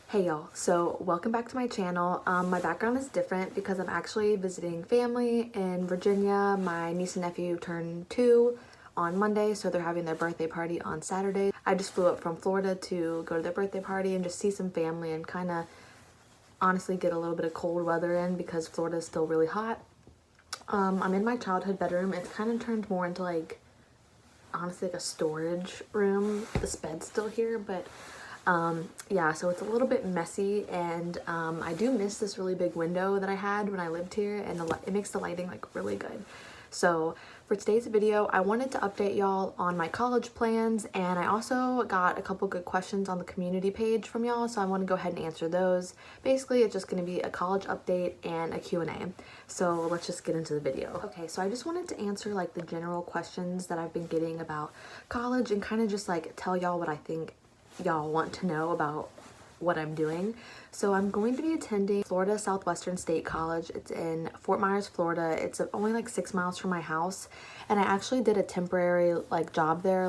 Hey y'all, so welcome back to my channel. My background is different because I'm actually visiting family in Virginia. My niece and nephew turned 2 on Monday, so they're having their birthday party on Saturday. I just flew up from Florida to go to their birthday party and just see some family and kind of honestly get a little bit of cold weather in because Florida is still really hot. I'm in my childhood bedroom. It's kind of turned more into honestly a storage room. This bed's still here, but yeah, so it's a little bit messy, and I do miss this really big window that I had when I lived here, and it makes the lighting really good. So for today's video, I wanted to update y'all on my college plans, and I also got a couple good questions on the community page from y'all, so I want to go ahead and answer those. Basically, it's just going to be a college update and a Q&A. So let's just get into the video. Okay, so I just wanted to answer the general questions that I've been getting about college and kind of just tell y'all what I think y'all want to know about what I'm doing. So I'm going to be attending Florida Southwestern State College. It's in Fort Myers, Florida. It's only 6 miles from my house, and I actually did a temporary job there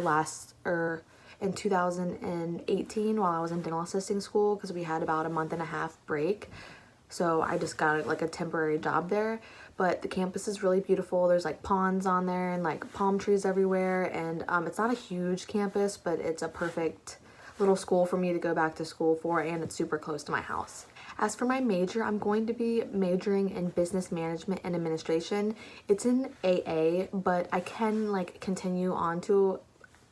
in 2018 while I was in dental assisting school because we had about a month and a half break. So I just got a temporary job there, but the campus is really beautiful. There's ponds on there and palm trees everywhere, and it's not a huge campus, but it's a perfect little school for me to go back to school for, and it's super close to my house. As for my major, I'm going to be majoring in business management and administration. It's in AA, but I can continue on to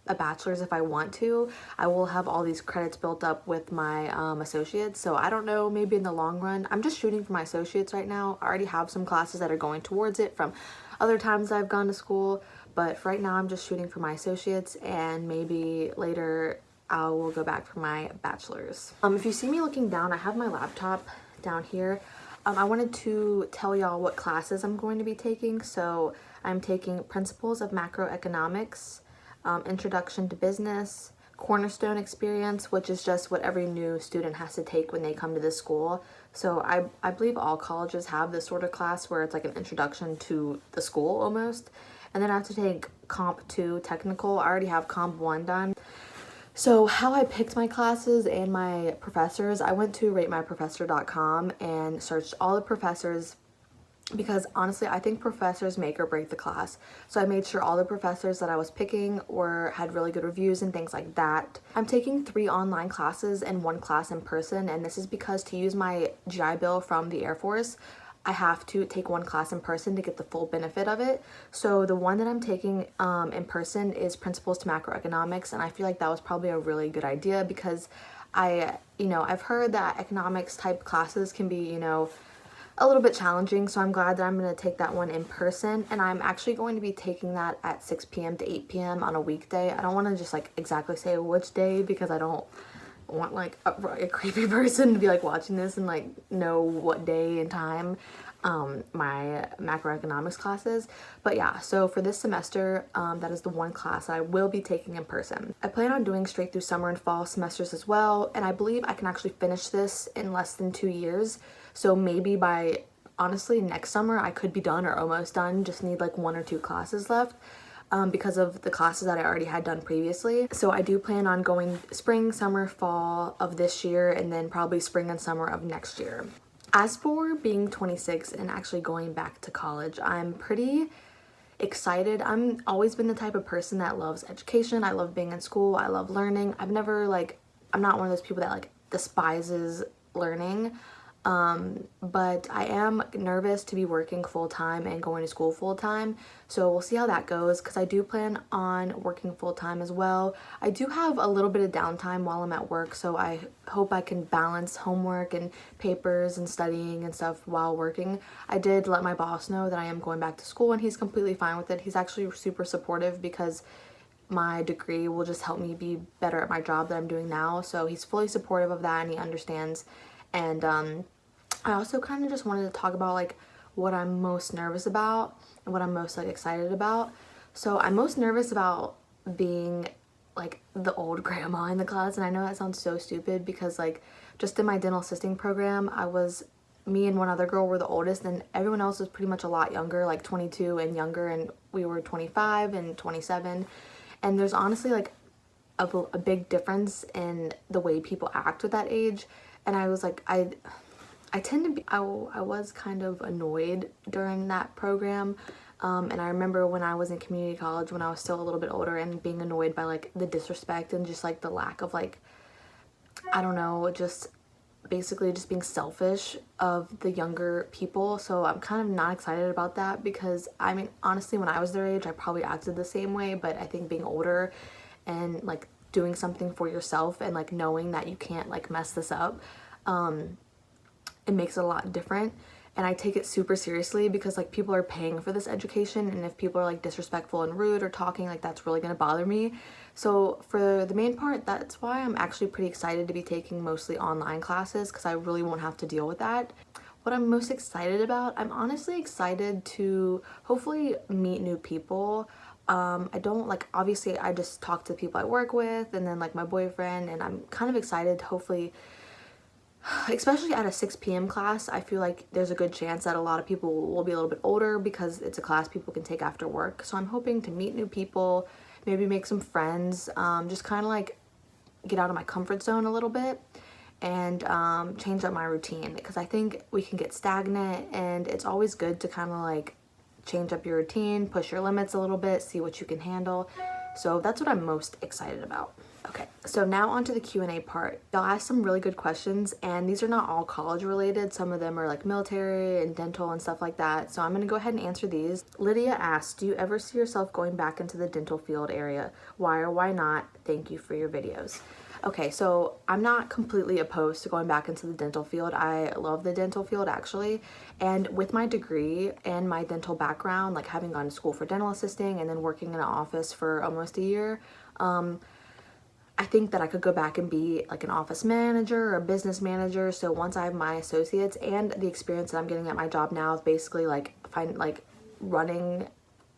a bachelor's if I want to. I will have all these credits built up with my associates, so I don't know, maybe in the long run. I'm just shooting for my associates right now. I already have some classes that are going towards it from other times I've gone to school, but for right now I'm just shooting for my associates, and maybe later I will go back for my bachelor's. If you see me looking down, I have my laptop down here. I wanted to tell y'all what classes I'm going to be taking. So I'm taking Principles of Macroeconomics, Introduction to Business, Cornerstone Experience, which is just what every new student has to take when they come to this school. So I believe all colleges have this sort of class where it's an introduction to the school almost. And then I have to take Comp 2 Technical. I already have Comp 1 done. So how I picked my classes and my professors, I went to ratemyprofessor.com and searched all the professors because honestly, I think professors make or break the class. So I made sure all the professors that I was picking had really good reviews and things like that. I'm taking 3 online classes and 1 class in person, and this is because to use my GI Bill from the Air Force, I have to take 1 class in person to get the full benefit of it. So the one that I'm taking in person is Principles to Macroeconomics, and I feel like that was probably a really good idea because I've heard that economics type classes can be, a little bit challenging, so I'm glad that I'm going to take that one in person, and I'm actually going to be taking that at 6 p.m. to 8 p.m. on a weekday. I don't want to just exactly say which day because I don't want a creepy person to be watching this and know what day and time my macroeconomics classes. But yeah, so for this semester, that is the 1 class I will be taking in person. I plan on doing straight through summer and fall semesters as well, and I believe I can actually finish this in less than 2 years. So maybe by honestly next summer I could be done or almost done, just need 1 or 2 classes left. Because of the classes that I already had done previously. So I do plan on going spring, summer, fall of this year, and then probably spring and summer of next year. As for being 26 and actually going back to college, I'm pretty excited. I'm always been the type of person that loves education. I love being in school. I love learning. I'm not one of those people that despises learning. But I am nervous to be working full-time and going to school full-time, so we'll see how that goes because I do plan on working full-time as well. I do have a little bit of downtime while I'm at work, so I hope I can balance homework and papers and studying and stuff while working. I did let my boss know that I am going back to school, and he's completely fine with it. He's actually super supportive because my degree will just help me be better at my job that I'm doing now, so he's fully supportive of that and he understands. And I also kind of just wanted to talk about what I'm most nervous about and what I'm most excited about. So I'm most nervous about being the old grandma in the class, and I know that sounds so stupid because just in my dental assisting program, me and one other girl were the oldest, and everyone else was pretty much a lot younger, 22 and younger, and we were 25 and 27. And there's honestly a big difference in the way people act with that age. And I was like, I tend to be, I was kind of annoyed during that program. And I remember when I was in community college, when I was still a little bit older, and being annoyed by like the disrespect and just like the lack of like, I don't know, just basically just being selfish of the younger people. So I'm kind of not excited about that, because I mean, honestly, when I was their age, I probably acted the same way. But I think being older and like doing something for yourself and like knowing that you can't like mess this up, it makes it a lot different. And I take it super seriously, because like people are paying for this education, and if people are like disrespectful and rude or talking, like that's really gonna bother me. So for the main part, that's why I'm actually pretty excited to be taking mostly online classes, because I really won't have to deal with that. What I'm most excited about, I'm honestly excited to hopefully meet new people. I don't like, obviously I just talk to the people I work with and then like my boyfriend, and I'm kind of excited to hopefully, especially at a 6 p.m. class, I feel like there's a good chance that a lot of people will be a little bit older, because it's a class people can take after work. So I'm hoping to meet new people, maybe make some friends, just kind of like get out of my comfort zone a little bit, and change up my routine, because I think we can get stagnant, and it's always good to kind of like change up your routine, push your limits a little bit, see what you can handle. So that's what I'm most excited about. Okay, so now onto the Q&A part. Y'all asked some really good questions, and these are not all college related. Some of them are like military and dental and stuff like that. So I'm gonna go ahead and answer these. Lydia asked, do you ever see yourself going back into the dental field area? Why or why not? Thank you for your videos. Okay, so I'm not completely opposed to going back into the dental field. I love the dental field actually. And with my degree and my dental background, like having gone to school for dental assisting and then working in an office for almost a year, I think that I could go back and be like an office manager or a business manager. So once I have my associates and the experience that I'm getting at my job now is basically like running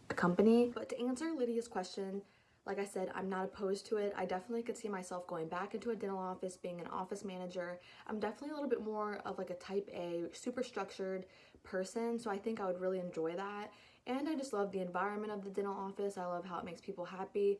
a company. But to answer Lydia's question, like I said, I'm not opposed to it. I definitely could see myself going back into a dental office, being an office manager. I'm definitely a little bit more of like a type A, super structured person. So I think I would really enjoy that. And I just love the environment of the dental office. I love how it makes people happy.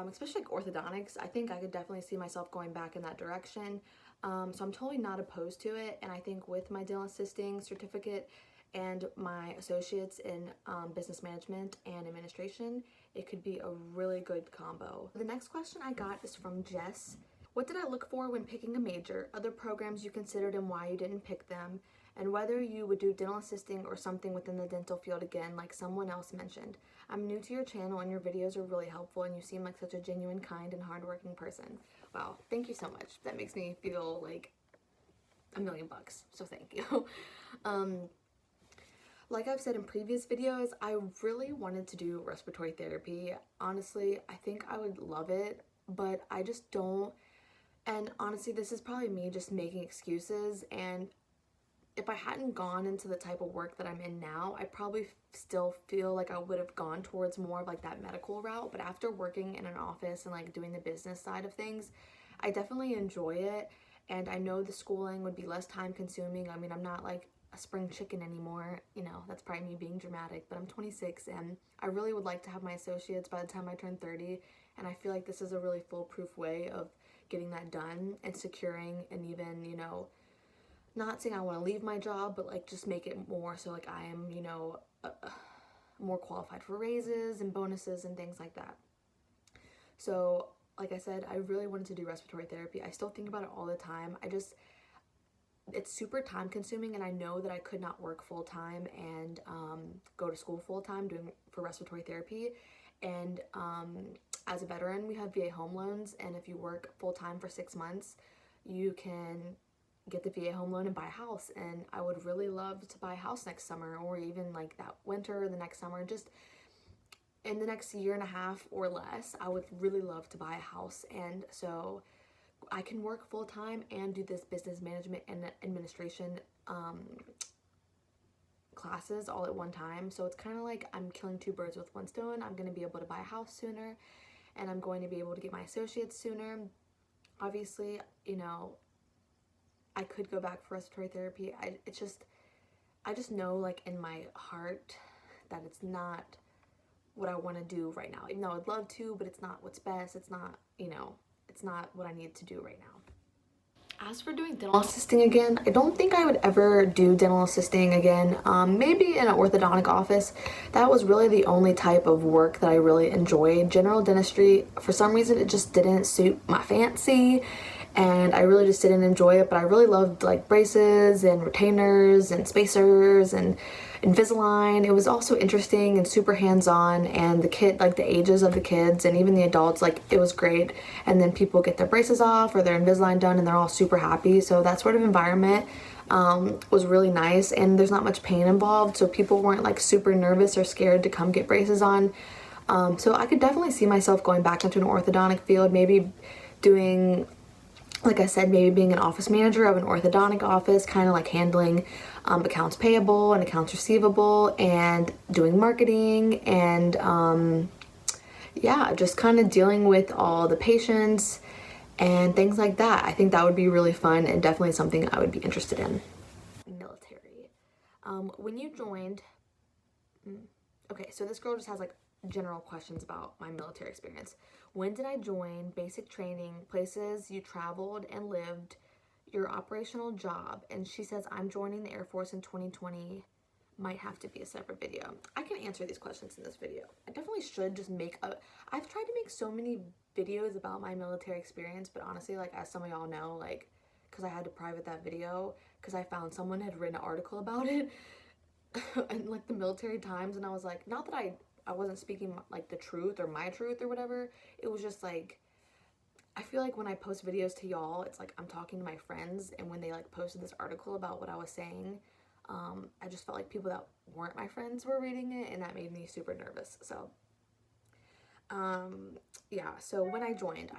Especially like orthodontics. I think I could definitely see myself going back in that direction. So I'm totally not opposed to it. And I think with my dental assisting certificate and my associates in business management and administration, it could be a really good combo. The next question I got is from Jess. What did I look for when picking a major? Other programs you considered and why you didn't pick them? And whether you would do dental assisting or something within the dental field again, like someone else mentioned. I'm new to your channel and your videos are really helpful, and you seem like such a genuine, kind, and hardworking person. Wow, thank you so much. That makes me feel like $1,000,000, so thank you. Like I've said in previous videos, I really wanted to do respiratory therapy. Honestly, I think I would love it, but I just don't. And honestly, this is probably me just making excuses. And if I hadn't gone into the type of work that I'm in now, I probably still feel like I would have gone towards more of like that medical route. But after working in an office and like doing the business side of things, I definitely enjoy it. And I know the schooling would be less time consuming. I mean, I'm not like a spring chicken anymore. You know, that's probably me being dramatic, but I'm 26 and I really would like to have my associates by the time I turn 30. And I feel like this is a really foolproof way of getting that done and securing and even, you know, not saying I want to leave my job, but like just make it more so like I am, you know, more qualified for raises and bonuses and things like that. So like I said, I really wanted to do respiratory therapy. I still think about it all the time. It's super time consuming, and I know that I could not work full time and go to school full time doing for respiratory therapy. And as a veteran, we have VA home loans, and if you work full time for 6 months, you can get the VA home loan and buy a house. And I would really love to buy a house next summer, or even like that winter or the next summer, just in the next year and a half or less. I would really love to buy a house, and so I can work full time and do this business management and administration classes all at one time. So it's kind of like I'm killing two birds with one stone. I'm going to be able to buy a house sooner, and I'm going to be able to get my associates sooner. Obviously, you know, I could go back for respiratory therapy. I just know like in my heart that it's not what I want to do right now. Even though I'd love to, but it's not what's best. It's not, you know, it's not what I need to do right now. As for doing dental assisting again, I don't think I would ever do dental assisting again. Maybe in an orthodontic office. That was really the only type of work that I really enjoyed. General dentistry, for some reason, it just didn't suit my fancy, and I really just didn't enjoy it. But I really loved like braces and retainers and spacers and Invisalign. It was also interesting and super hands-on, and the kid, like the ages of the kids and even the adults, like it was great. And then people get their braces off or their Invisalign done and they're all super happy. So that sort of environment was really nice, and there's not much pain involved, so people weren't like super nervous or scared to come get braces on. So I could definitely see myself going back into an orthodontic field, maybe doing, like I said, maybe being an office manager of an orthodontic office, kind of like handling accounts payable and accounts receivable and doing marketing and yeah, just kind of dealing with all the patients and things like that. I think that would be really fun and definitely something I would be interested in. Military. When you joined, okay, so this girl just has like general questions about my military experience. When did I join, basic training, places you traveled and lived, your operational job? And she says, I'm joining the Air Force in 2020. Might have to be a separate video. I can answer these questions in this video. I definitely should just make a, I've tried to make so many videos about my military experience, but honestly, like as some of y'all know, like, because I had to private that video because I found someone had written an article about it and like the Military Times, and I was like, not that I wasn't speaking like the truth or my truth or whatever. It was just like, I feel like when I post videos to y'all, it's like I'm talking to my friends, and when they like posted this article about what I was saying, I just felt like people that weren't my friends were reading it, and that made me super nervous. So yeah, so when I joined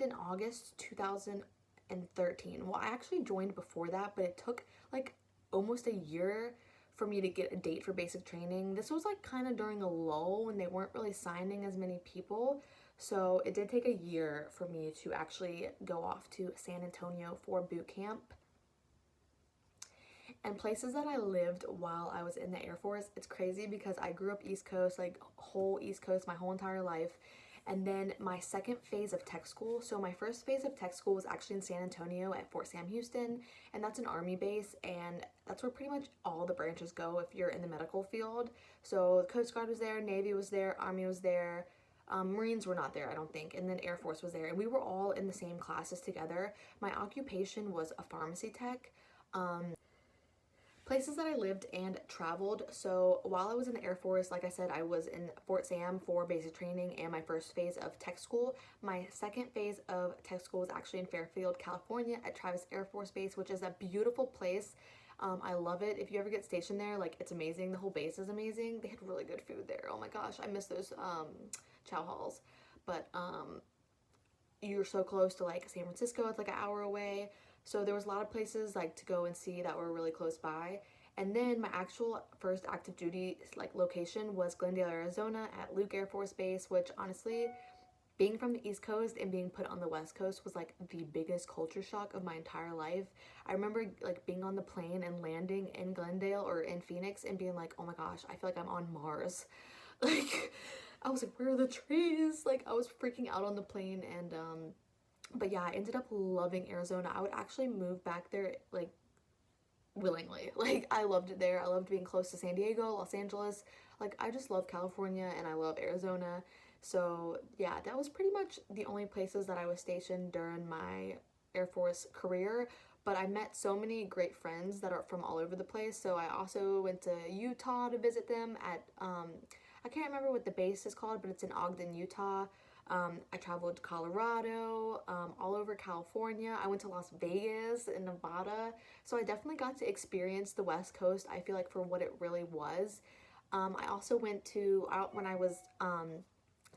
in August 2013. Well, I actually joined before that, but it took like almost a year for me to get a date for basic training. This was like kind of during a lull when they weren't really signing as many people. So it did take a year for me to actually go off to San Antonio for boot camp. And places that I lived while I was in the Air Force, it's crazy because I grew up East Coast, like whole East Coast my whole entire life. And then my second phase of tech school, so my first phase of tech school was actually in San Antonio at Fort Sam Houston, and that's an Army base, and that's where pretty much all the branches go if you're in the medical field. So the Coast Guard was there, Navy was there, Army was there, Marines were not there, I don't think, and then Air Force was there, and we were all in the same classes together. My occupation was a pharmacy tech. Places that I lived and traveled. So while I was in the Air Force, like I said, I was in Fort Sam for basic training and my first phase of tech school. My second phase of tech school was actually in Fairfield, California at Travis Air Force Base, which is a beautiful place. I love it. If you ever get stationed there, like it's amazing. The whole base is amazing. They had really good food there. Oh my gosh, I miss those chow halls. But you're so close to like San Francisco, it's like an hour away. So there was a lot of places like to go and see that were really close by. And then my actual first active duty like location was Glendale, Arizona at Luke Air Force Base, which honestly, being from the East Coast and being put on the West Coast was like the biggest culture shock of my entire life. I remember like being on the plane and landing in Glendale or in Phoenix and being like, oh my gosh, I feel like I'm on Mars. Like, I was like, where are the trees? Like, I was freaking out on the plane. And but yeah, I ended up loving Arizona. I would actually move back there like willingly. Like, I loved it there. I loved being close to San Diego, Los Angeles. Like, I just love California and I love Arizona. So yeah, that was pretty much the only places that I was stationed during my Air Force career. But I met so many great friends that are from all over the place. So I also went to Utah to visit them at I can't remember what the base is called, but it's in Ogden, Utah. I traveled to Colorado, all over California. I went to Las Vegas and Nevada. So I definitely got to experience the West Coast, I feel like, for what it really was. I also went to, out when I was,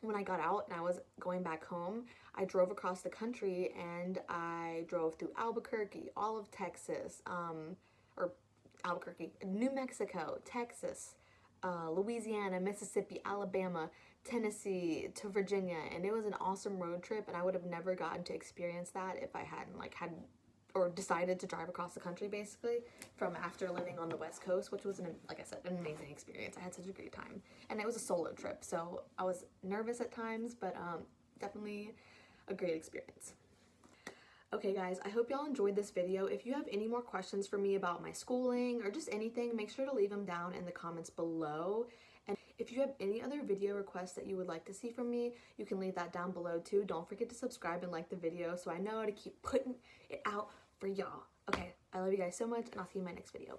when I got out and I was going back home, I drove across the country and I drove through Albuquerque, all of Texas, or Albuquerque, New Mexico, Texas, Louisiana, Mississippi, Alabama, Tennessee to Virginia, and it was an awesome road trip, and I would have never gotten to experience that if I hadn't like had or decided to drive across the country basically from after living on the West Coast, which was like I said, an amazing experience. I had such a great time, and it was a solo trip, so I was nervous at times, but definitely a great experience. Okay guys, I hope y'all enjoyed this video. If you have any more questions for me about my schooling or just anything, make sure to leave them down in the comments below. And if you have any other video requests that you would like to see from me, you can leave that down below too. Don't forget to subscribe and like the video so I know to keep putting it out for y'all. Okay, I love you guys so much and I'll see you in my next video.